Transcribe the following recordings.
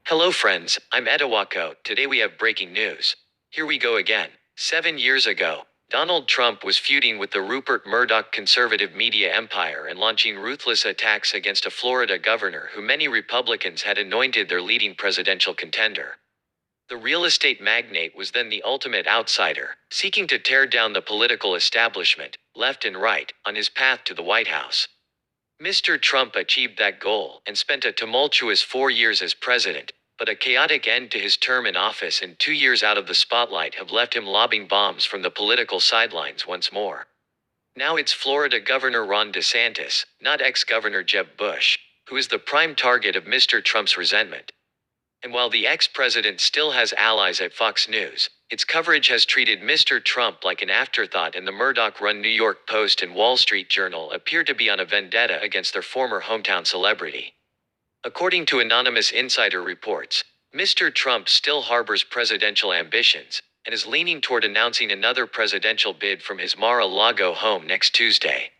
Hello friends, I'm Edawako. Today we have breaking news. Here we go again. 7 years ago, Donald Trump was feuding with the Rupert Murdoch conservative media empire and launching ruthless attacks against a Florida governor who many Republicans had anointed their leading presidential contender. The real estate magnate was then the ultimate outsider, seeking to tear down the political establishment, left and right, on his path to the White House. Mr. Trump achieved that goal and spent a tumultuous 4 years as president, but a chaotic end to his term in office and 2 years out of the spotlight have left him lobbing bombs from the political sidelines once more. Now it's Florida Governor Ron DeSantis, not ex-Governor Jeb Bush, who is the prime target of Mr. Trump's resentment. And while the ex-president still has allies at Fox News, its coverage has treated Mr. Trump like an afterthought, and the Murdoch-run New York Post and Wall Street Journal appear to be on a vendetta against their former hometown celebrity. According to anonymous insider reports, Mr. Trump still harbors presidential ambitions and is leaning toward announcing another presidential bid from his Mar-a-Lago home next Tuesday.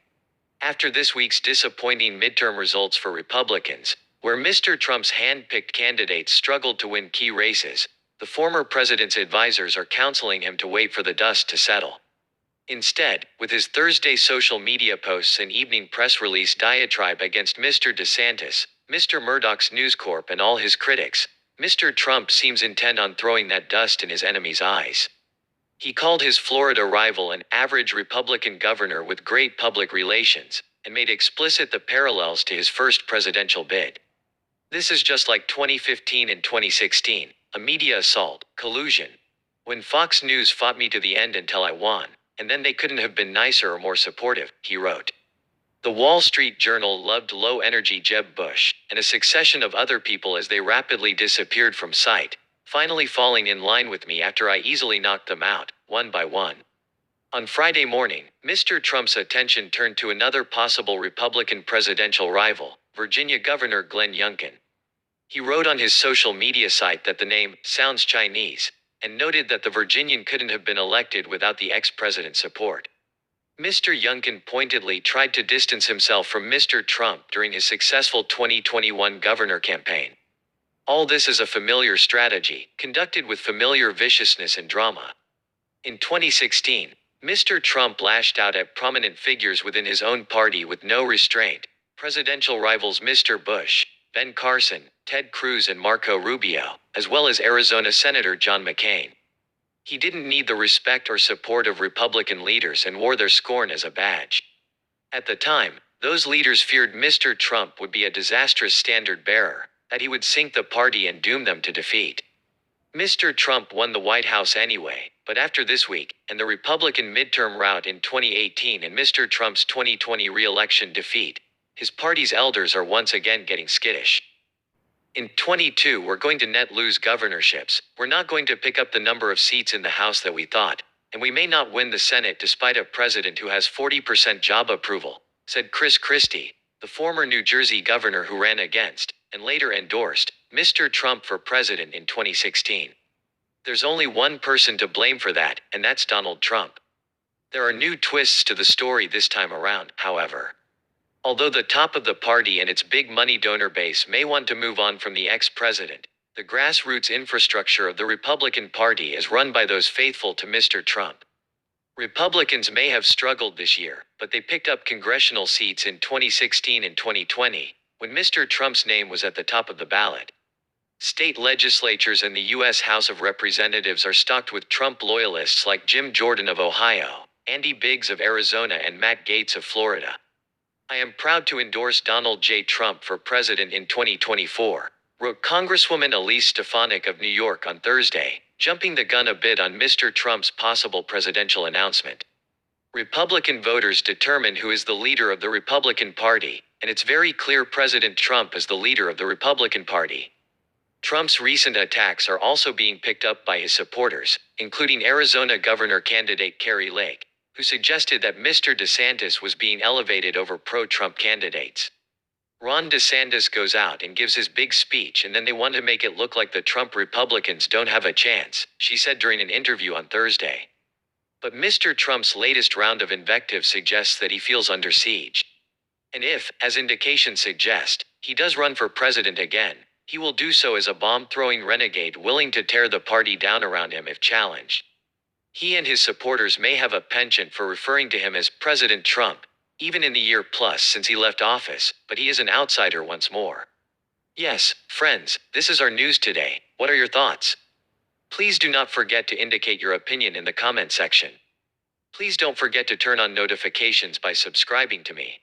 After this week's disappointing midterm results for Republicans, where Mr. Trump's hand-picked candidates struggled to win key races, the former president's advisors are counseling him to wait for the dust to settle. Instead, with his Thursday social media posts and evening press release diatribe against Mr. DeSantis, Mr. Murdoch's News Corp and all his critics, Mr. Trump seems intent on throwing that dust in his enemies' eyes. He called his Florida rival an average Republican governor with great public relations, and made explicit the parallels to his first presidential bid. This is just like 2015 and 2016, a media assault, collusion. When Fox News fought me to the end until I won, and then they couldn't have been nicer or more supportive, he wrote. The Wall Street Journal loved low-energy Jeb Bush, and a succession of other people as they rapidly disappeared from sight, finally falling in line with me after I easily knocked them out, one by one. On Friday morning, Mr. Trump's attention turned to another possible Republican presidential rival, Virginia Governor Glenn Youngkin. He wrote on his social media site that the name sounds Chinese, and noted that the Virginian couldn't have been elected without the ex-president's support. Mr. Youngkin pointedly tried to distance himself from Mr. Trump during his successful 2021 governor campaign. All this is a familiar strategy, conducted with familiar viciousness and drama. In 2016, Mr. Trump lashed out at prominent figures within his own party with no restraint, presidential rivals Mr. Bush, Ben Carson, Ted Cruz and Marco Rubio, as well as Arizona Senator John McCain. He didn't need the respect or support of Republican leaders and wore their scorn as a badge. At the time, those leaders feared Mr. Trump would be a disastrous standard-bearer, that he would sink the party and doom them to defeat. Mr. Trump won the White House anyway, but after this week, and the Republican midterm rout in 2018 and Mr. Trump's 2020 re-election defeat, his party's elders are once again getting skittish. In 22, we're going to net lose governorships, we're not going to pick up the number of seats in the House that we thought, and we may not win the Senate despite a president who has 40% job approval, said Chris Christie, the former New Jersey governor who ran against, and later endorsed, Mr. Trump for president in 2016. There's only one person to blame for that, and that's Donald Trump. There are new twists to the story this time around, however. Although the top of the party and its big money donor base may want to move on from the ex-president, the grassroots infrastructure of the Republican Party is run by those faithful to Mr. Trump. Republicans may have struggled this year, but they picked up congressional seats in 2016 and 2020, when Mr. Trump's name was at the top of the ballot. State legislatures and the U.S. House of Representatives are stocked with Trump loyalists like Jim Jordan of Ohio, Andy Biggs of Arizona and Matt Gaetz of Florida. I am proud to endorse Donald J. Trump for president in 2024, wrote Congresswoman Elise Stefanik of New York on Thursday, jumping the gun a bit on Mr. Trump's possible presidential announcement. Republican voters determine who is the leader of the Republican Party, and it's very clear President Trump is the leader of the Republican Party. Trump's recent attacks are also being picked up by his supporters, including Arizona governor candidate Kari Lake, who suggested that Mr. DeSantis was being elevated over pro-Trump candidates. Ron DeSantis goes out and gives his big speech and then they want to make it look like the Trump Republicans don't have a chance, she said during an interview on Thursday. But Mr. Trump's latest round of invective suggests that he feels under siege. And if, as indications suggest, he does run for president again, He will do so as a bomb-throwing renegade willing to tear the party down around him if challenged. He and his supporters may have a penchant for referring to him as President Trump, even in the year plus since he left office, but he is an outsider once more. Yes, friends, this is our news today. What are your thoughts? Please do not forget to indicate your opinion in the comment section. Please don't forget to turn on notifications by subscribing to me.